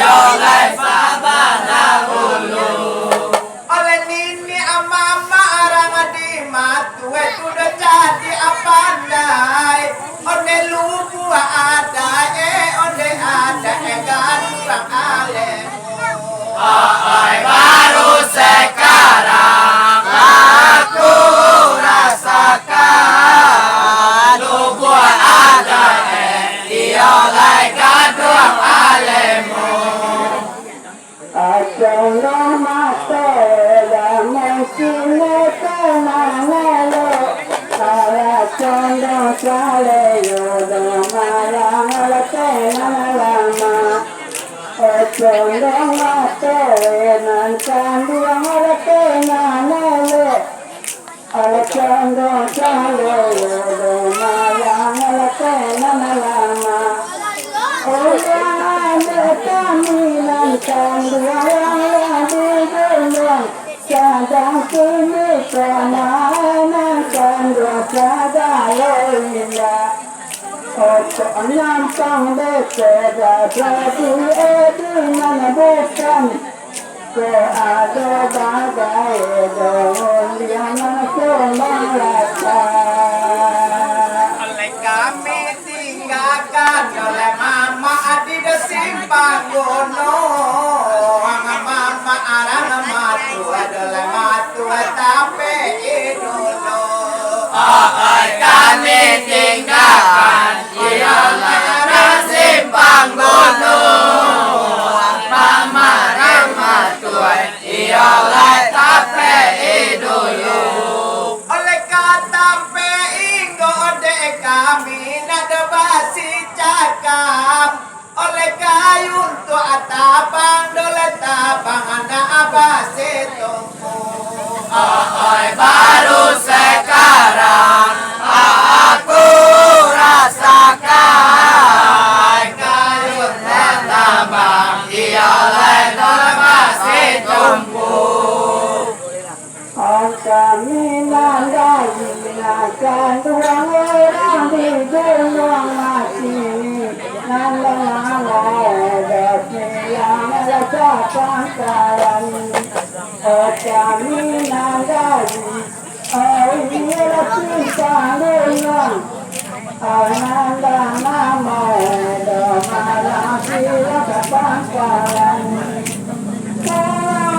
oleh sabana bulu. Oleh nini amama arang di matu itu udah jadi apa ndai. Onde lubu ada onde ada gaduang alemu. Baru sekarang aku rasakan lubu ada oleh gaduang alemu. Condong mata yang sini kenanelo, saya condong saleyo domayang lekenan lama. Condong mata nan canduang lekenanelo, condong saleyo domayang lekenan lama. Kamilan canduang digendong sadang kini kemana canduang sadaloya. Ojo nyampang bekerja jadi edinan bukan ke ada bagai daun yang kemalaka. Oleh kami tinggalkan oleh mama adi de simpang gono. Mama arang matu oleh matu tapi idono. Kami tinggalkan oleh arang simpang gono. Mama arang matu oleh tapi idono. Oleh kata kami nada basi cakap oleh kayu untuk atapang dole tapang anda abasi tunggu. Baru sekarang aku rasakan kayu dan tapang oleh dole basi tunggu. Kami nandai nakan tuang orang di gunung masih nandang ada yang lecakan kalan. Kami nandai ini cinta dengan nandang nama domalang sila kapangkalan.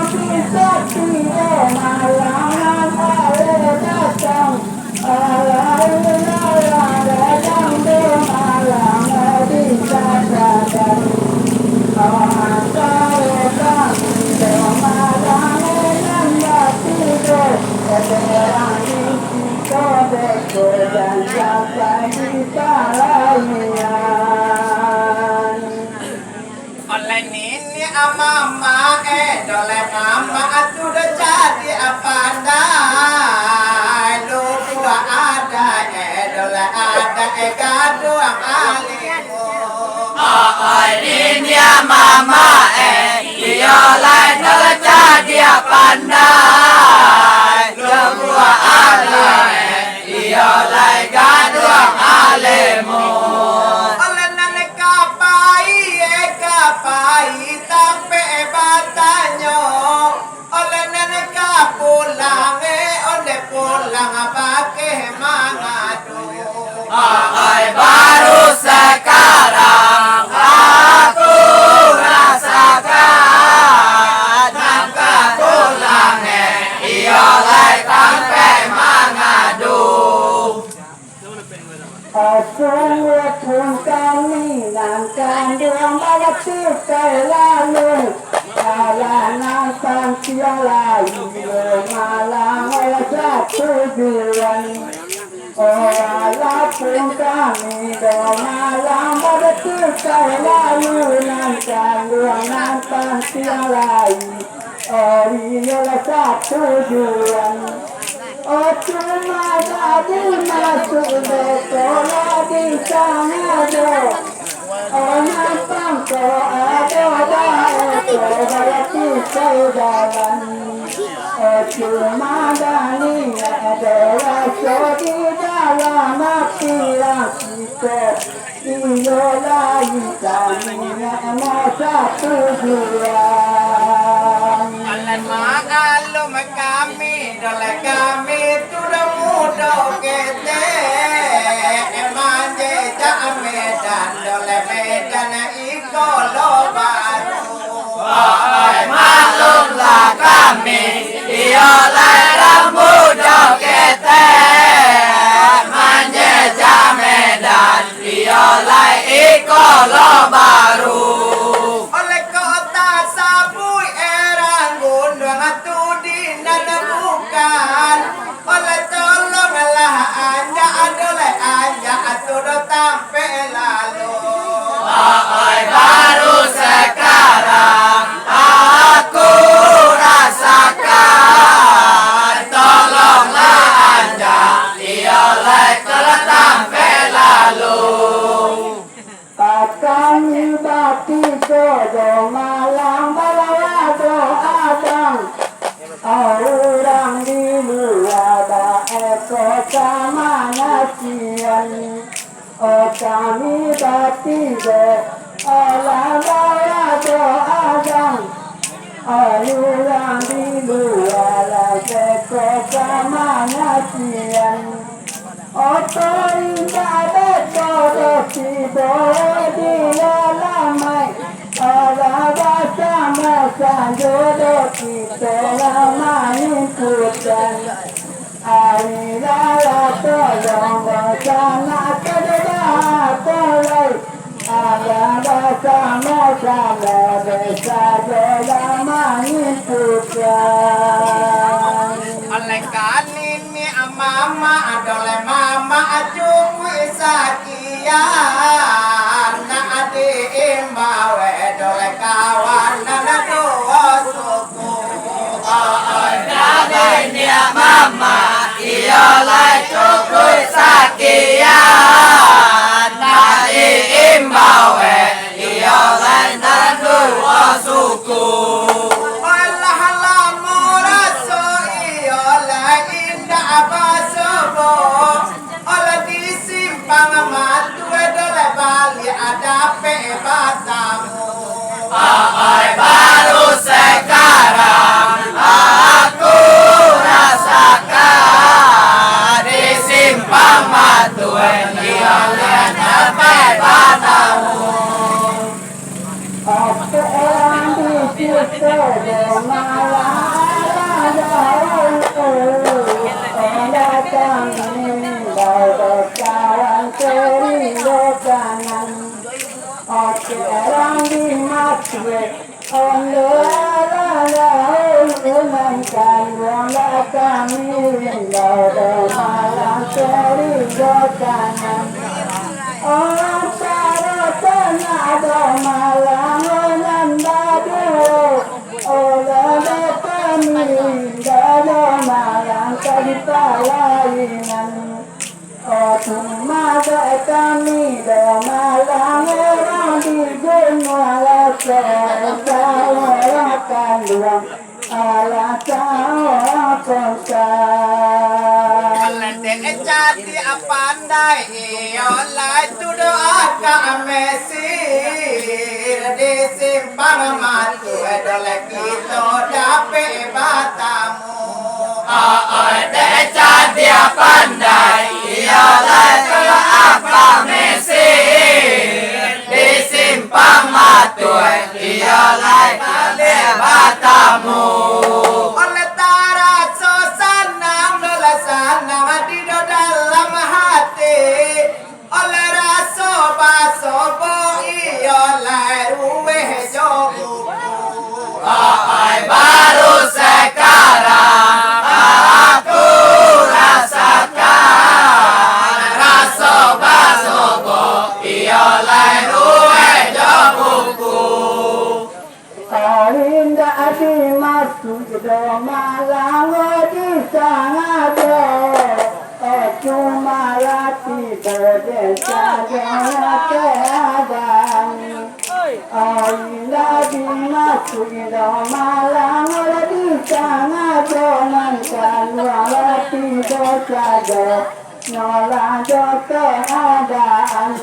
Bisa tidak malam ada datang datang di malam bisa datang antara kami di malam nanda tidur terang di situ dan sampai di kalayan. Oleh nini mama oleh mama atu udah jadi apa ndai. Lubu ada oleh ada gaduang alemu. Nini mama oleh jadi apa ndai. Lubu ada oleh gaduang alemu. Kapai tapi batanyo oleh nenek pulang oleh pulang pakai mangadu. Baru sekarang aku rasakan nangka pulang oleh sampai mangadu. Sungguh pun kami nangkan dua malam tikai lalu Kalangan siang lalu malam oleh satu bulan. Walaupun kami dua malam pada tikai lalu nangkan dua nangkan siang lalu oleh satu bulan. Cuma jadi masuk sekolah di sana do. Nampang kau ada berarti saudaran. Cuma dari adalah di dalam hati kita. Iyo lainnya satu tujuan. Alan maalum kami dole kami sudah mudah kete emanje medan dole medan iko lo baru. Maklumlah kami iolai mudah kete manje medan iolai iko lo baru. Oleh kota sabui erang gunung atu di nana bukan. Oleh tolonglah anja adoleh anja atu do tampe lalu. Baru sekarang aku rasakan. Tolonglah anja ioleh telah tampe lalu. Kami bakti jodoh malam balawado adang. Orang di luar eko sama nasian. Kami bakti jodoh balawado adang. Orang di luar eko sama nasian. Oto indah betul tiba di lamai. Orang bersama jodoh kita lamai ikutan. Hari raya tolong bersama kedua tolong. Orang bersama desa lamai ikutan. Oleh kanini mama adole mama ajuku isakian na adi imbawe dole kawan na doa suku. Kanini mama iolai cuku isakian na adi imbawe iolai na doa suku. Baru sekarang aku rasakan di simpang Matuen ioleh sampai padamu. Orang di situ orang di masjid orang saratan ada malam orang kami dalam malam kalian. Masa kami malam orang di gunung akan luang alasan konsan. Lente jadi pandai iolai tu doa mesir di simpang Matuen dole kita dapat batamu. Jadi pandai iolai apa mesir di simpang Matuen iolai batamu. Oleh tarat sosanang dola sanang di dalam hati. Oleh raso basobo iolai ruwe jogu. Baru sekarang aku rasakan raso basobo iolai ruwe joguku. Indah di masjid malam di sana cuma lati berdesa keadaan. Indah di masjid malam di sana jangankan lati dosa nolak keadaan.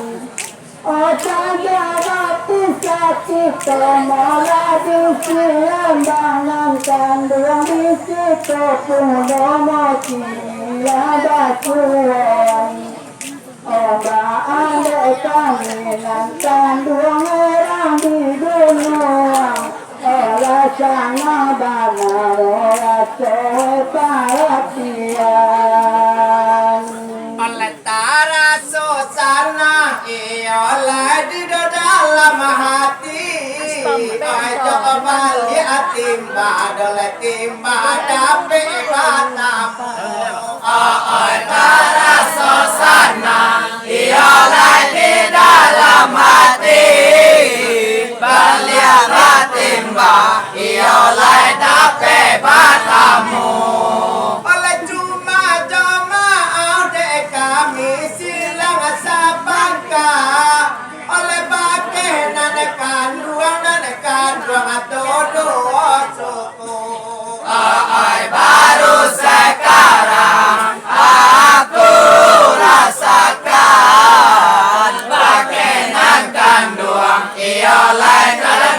Jagati sakito mola disi lembangan kandung disi kopuno moki abatuan Oba ande kami nan kandung erang di gunung Ola sana bana ola soe paratian oleh tara susana oleh di dalam hati coba lihat timba oleh timba dape batamu tara susana oleh di dalam hati lihat timba oleh dape batamu oleh cuma kami silang sabangka oleh pakai nanekan ruang todo suku baru sekarang aku rasakan pakai nanekan ruang oleh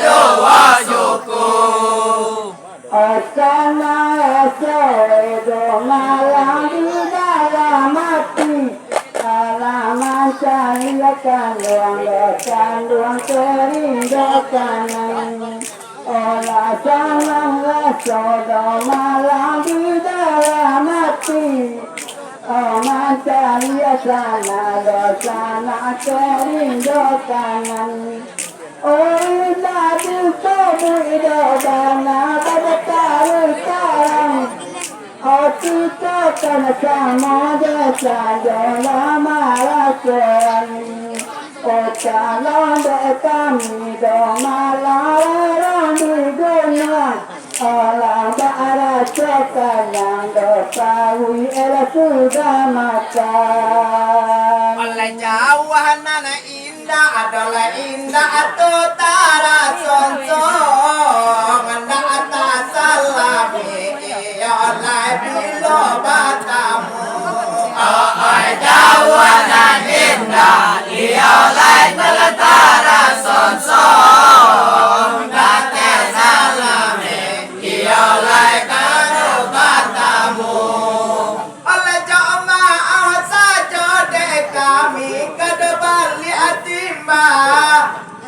dua suku Asana edo malam di dalam hati Alaman cahaya kandung kerindukan Olah jangan lesodo malam di dalam hati Oman cahaya sana kerindukan Olah disobu idobana pada sekarang Kita kan sama desa dalam alasan calon kami domalarang di dunia Olah barat sekarang dosawi sudah makan oleh jauhan anak indah adalah indah atau tara sonsong anak atas salami oleh bilo batamu jauhan anak indah oleh tara sonsong atas salami oleh karo batamu oleh jamaah saja dek kami kedepan lihat timba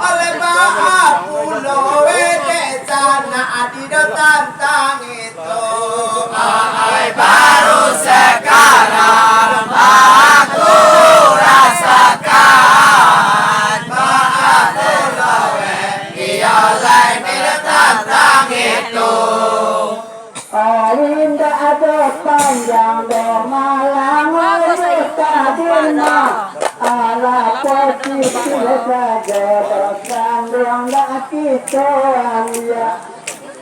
oleh bahas pulau dek sana adido tantang itu baru sekarang aku rasakan bahas pulau oleh tantang itu Indah ada panjang malang kita dina ala posisi saja kandung laki soalnya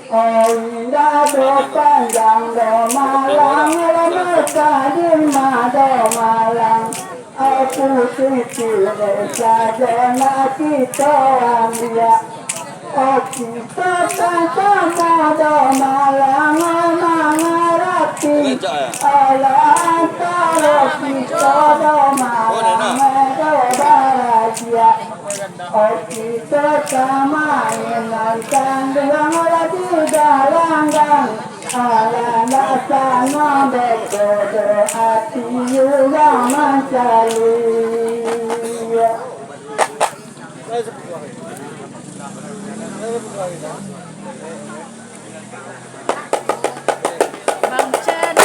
indah ada panjang malang kita dina malang aku kecil saja laki soalnya kita sama malang mengarati ala antara kita malang bahagia kita sama dengan kandung di dalam gang ala nasana bekodo hati juga mencari Bang Chen,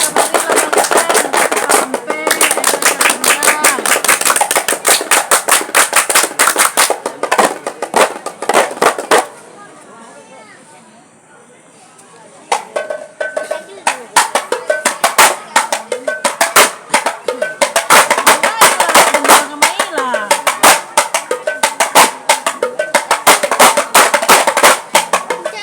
kamarilah Bang Chen, sampai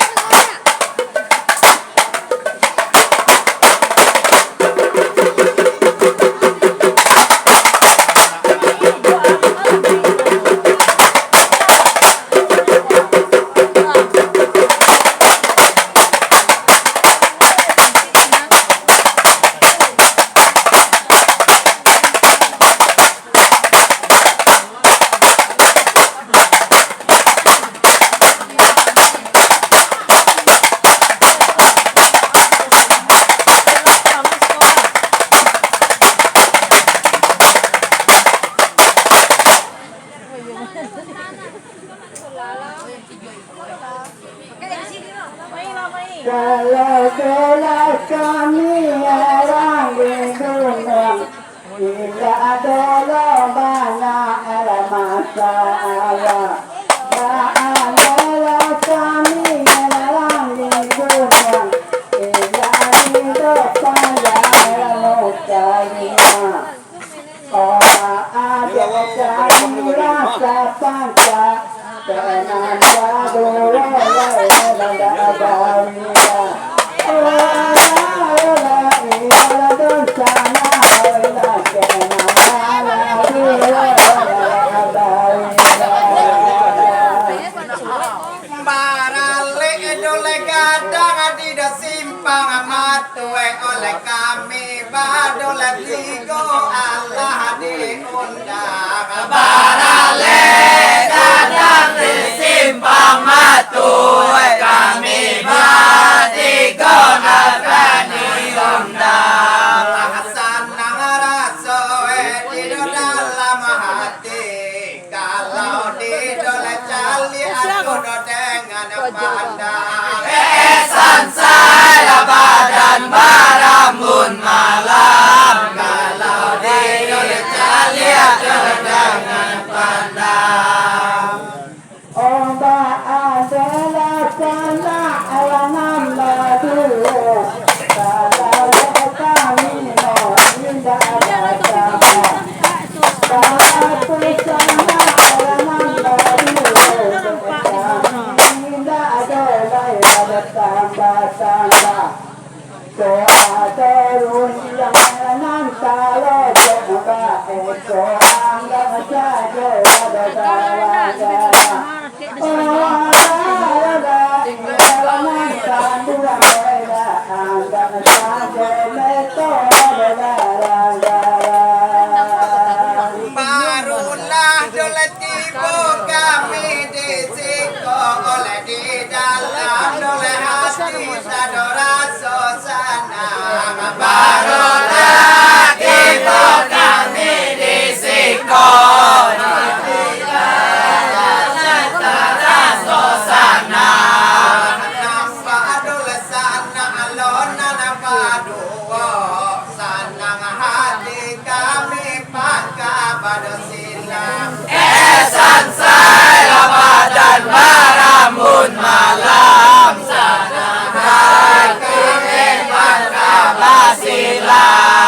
kami orang di dunia tidak ada banyak masalah. Tak ada kami orang di dunia tidak hidup saya mukalima. Orang ada kami rasa panca dengan jadul Barale dole gadang di simpang matue oleh kami badole tigo Allah diundang. Barale gadang di simpang matue kami batigo Allah diundang. Hasan nangarasoe di dalam hati kalau di dole cali aku dengan pandang. Esan saya badan barambun malam kalau di dole cali aku dengan pandang. Ombak adalah sana alangan dulu. Kalau kami mau tidak ada sama. Aku sana alangan dulu. Kami tidak ada lagi tambah-tambah. Doa terus yang nanti coba anggap saja ada dalam. Barulah dole tiba kami di siko oleh di dalam dole hati sadora sosana. Barulah tiba kami di siko di dalam sadora sosana. Nampak dole sana alona napadu sanang hati kami pangka pada silang. Esan saya badan barambun malam sanang hati kami pangka basilang.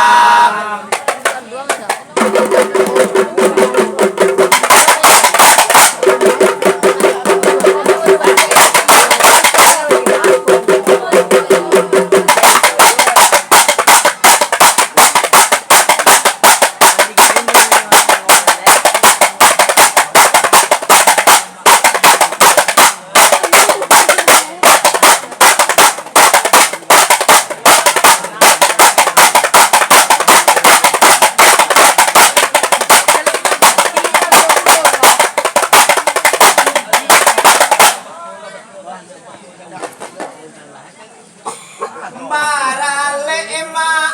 Barale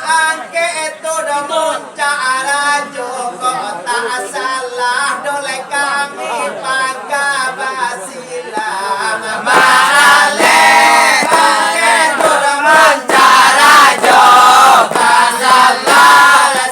angke itu damun cara joko tak salah dole kami pangka basilang. Barale angke itu damun cara joko tak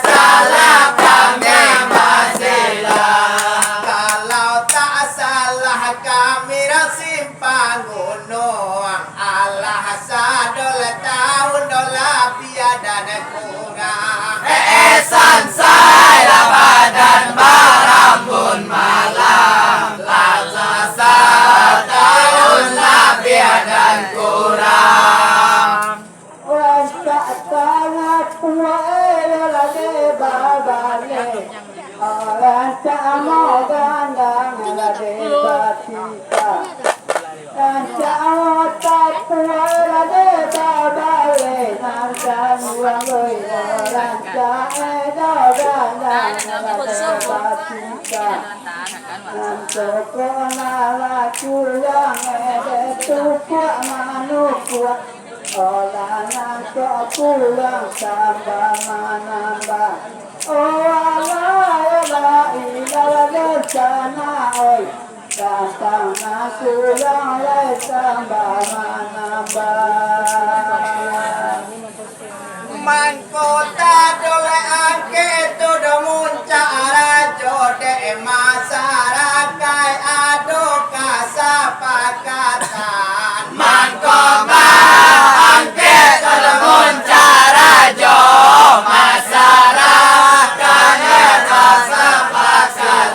salah kami basilang. Kalau tak salah kami simpang gunung Allah sadol tahun dola piadan kurang. Esan saya badan barambun malam laza tahun lah piadan kurang. Rasa sangat kuat lagi babane. Orang tak mau gandang lagi batika. Rasa tak kuat lagi babane. Nanti mulai orang tak ada gandang lagi batika. Nanti kena kulang ada tukuk manukuk. Orang nanti pulang tambah menambah. Oh Allah la ilaha illallah oi. datang aku yang tambah menambah. Mangkota dole angke tu domun cara jode masyarakat ado kasapakatan. Mangkota angke tu domun cara jo masyarakat kasapakatan.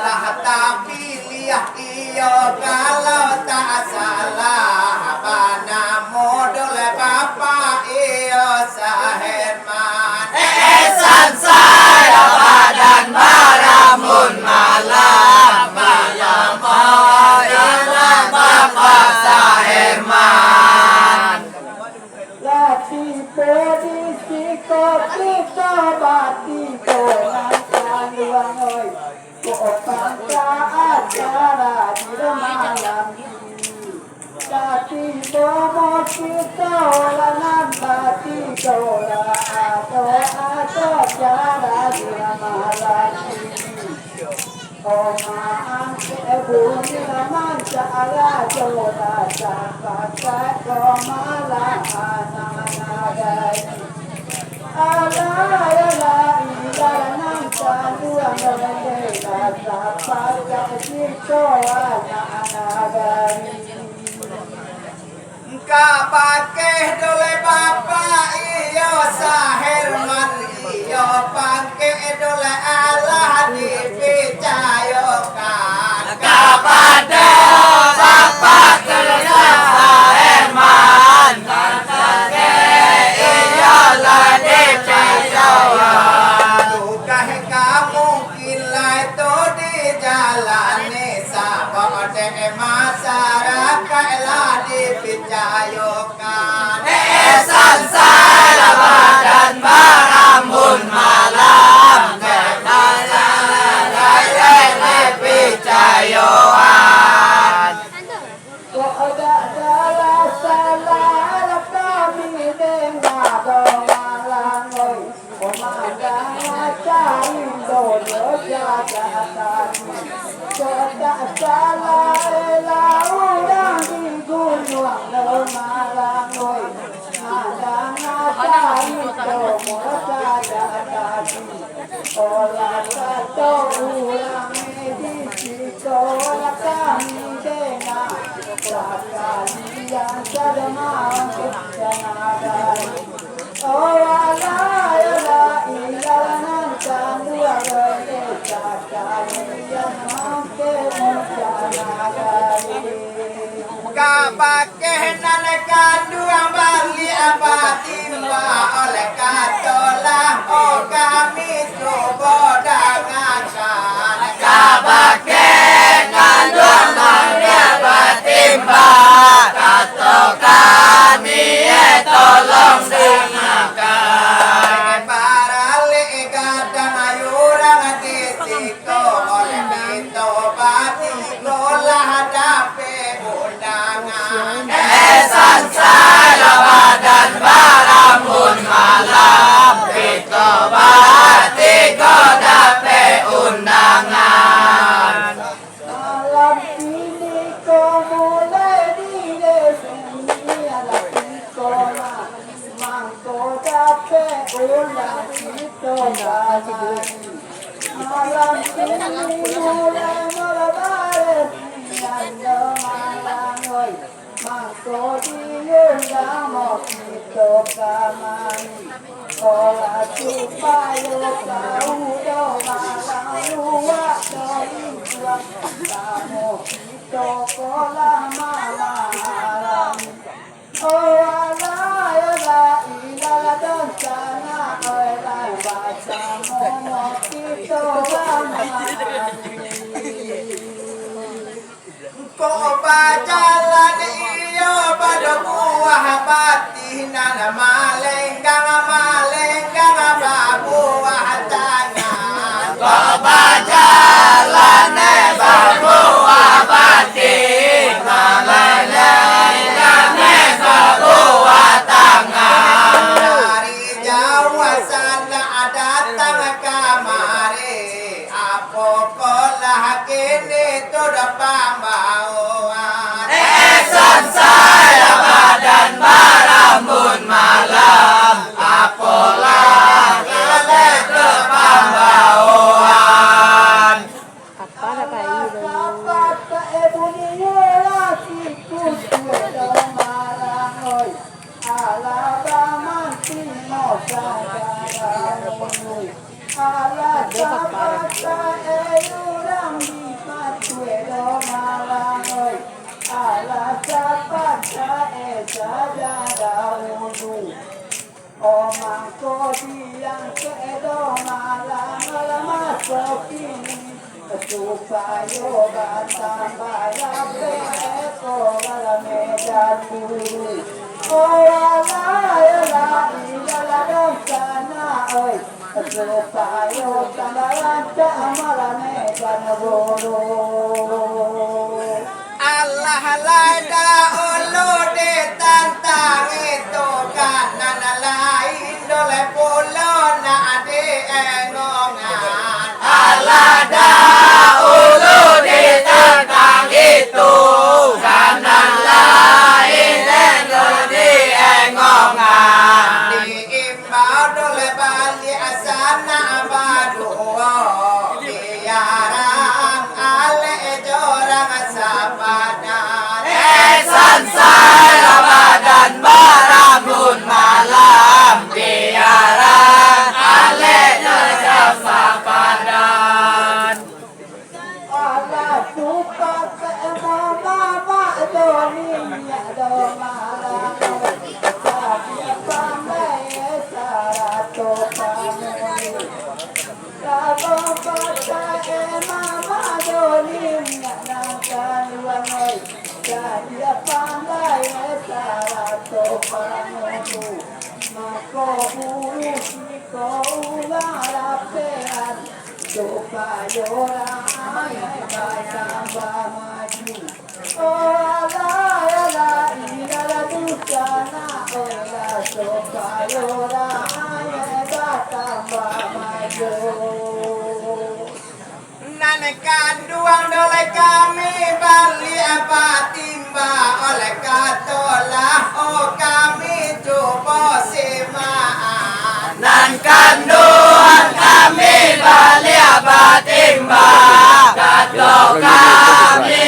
Lah tapi lihat iyo kalau tak salah pada modal bapak iyo saherman. Esan saya badan baramun malam malam ilang bapak saherman. Lati pedisi kopi sobati konan luang oi. Kopang acara di malam ini. Lati bomo kita olanan bati dola atau cara di malam ini. Omaan kebuni laman cara dola sampai komalan anak-anak. Kapake dole bapak iyo saherman iyo pake dole Allah dipercayakan. Kapade bapak iyo saherman pake iyo lah dipercayakan. Tukah kamu kila itu di jalan sabode masyarakat lah dipercayakan. Esan saya badan barambun malam dipercayakan. Kok ada salah kami dengar malang oi. Pemandangan cari dodo jaga kami. Kok tak salah orang di gunung malang oi. Pemandangan cari dodo jaga kami. Olah satu ulang medisi olah kami dengar. Kalian sudah mau kejangan. Oh Allah ya ilahan dua berita kalian mau kejangan. Kapake nanakan dua bali apa timba oleh katolah oh kami coba dengarkan. Kapake kan dua bali apa timba kato kami tolong dengarkan. Para lega dan ayuran disiko oleh minto bati golah dape undangan. Esan saya badan barambun malam minto bati godape undangan. Malam ini kau mulai di sini alam sekolah. Mangko dapat ulang kita lagi. Malam ini mulai balik yang malam oi. Mangko diundang mau kita kamari. Olah supaya kau dah malam luak dari luak. Kamu kita kolah malam. Oh Allah ya la ilaha dan sana oi la baca momo kita Kau bajalan iyo pada buah batinan malenggang babuah tangan. Kau bajalan babuah batinan malenggang babuah tangan. Dari Jawa sana datang kemari, apa kolah kini tu Ala sapata eyurang di matuero malangoy. Ala sapata esada daunu. Omang ko diang kedo malang alamat sokini. Supayo batang bayar peto medan buru. Oh ala ilala sana oi. Supayo tandalan camala medan buru. Allah laida ulu de tantang itu kanan lain dole pulo na de engongan. Allah da ulu de tantang itu kanan lain dole de engongan. Diimbau dole bali asana badu biarang ale jorang sabadan sansai Ramadan barambun malam biarang ale jorang sabadan. Ala suka mama doni ya do malang. Sabi pandai sarato pamuni. Kalau baca mama doni ya nangkan wangai. Sabi pandai sarato pamuni. Mako bulu siko ularapean. Supaya orang tambah maju. Oh ala inala dusana ola supaya orang tambah maju. Nanekan duang dole kami bali apa timba oleh katolah oh kami coba semaan. Nanekan duang kami bali apa timba katolah kami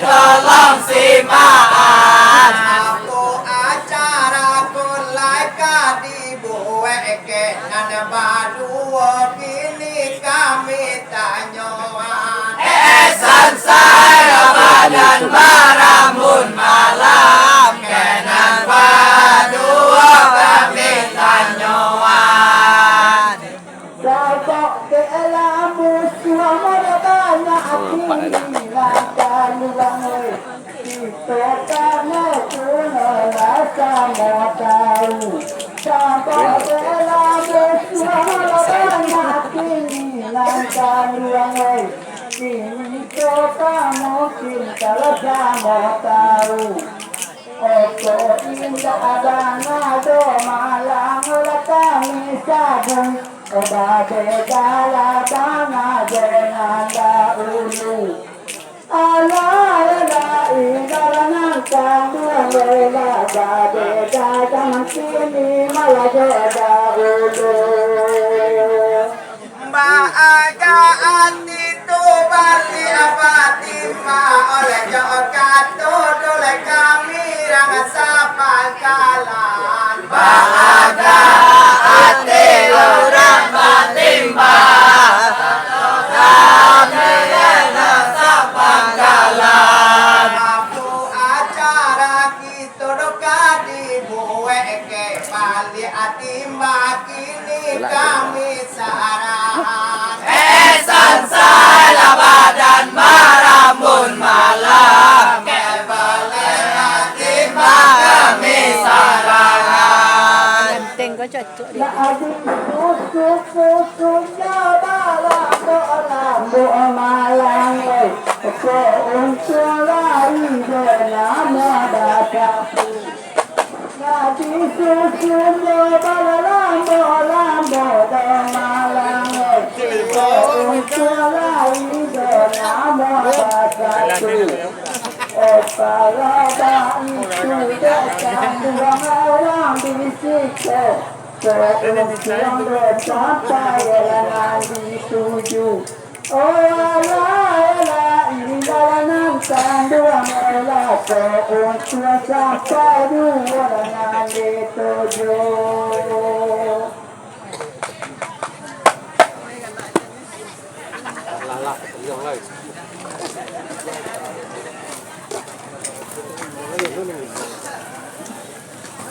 tolong semaan. Aku acara kulai kadibueke nana badua kini kami tanyoan. Sansai Ramadan barambun malam kenan badua kami tanyoan. Sabak ke elamu suamana banyak hilangkan wangai. Kita karena kuna rasa mau tahu. Sabak ke elamu suamana banyak hilangkan wangai. Kita mungkin kalau mau tahu. Opo indah adana do malang olah kami sabun. Obabe gala dana jenanda ulu. Ala indaranang kandung lela babe dadang sini malah jeda ulu. Baagaan itu bali apa timba oleh jokat dole kami rasa pangkalan. Baagaan itu orang batimba kami rasa pangkalan. Aku acara kita doka dibueke bali atimba kini kami sarahan. Sansai Ramadan barambun malam kebale atimba kami sarahan. Ganteng ko cocok Na adik susu bala do malang oi. Ko untuk lari nama datapu. Nadi susu bala do malang oi. Ko untuk lari nama datapu. Oh kalau itu datang dua orang bisiklet. Yang bersampai dengan dituju. Oh ala ini dalam dua melaka untuk sampai dua dengan dituju.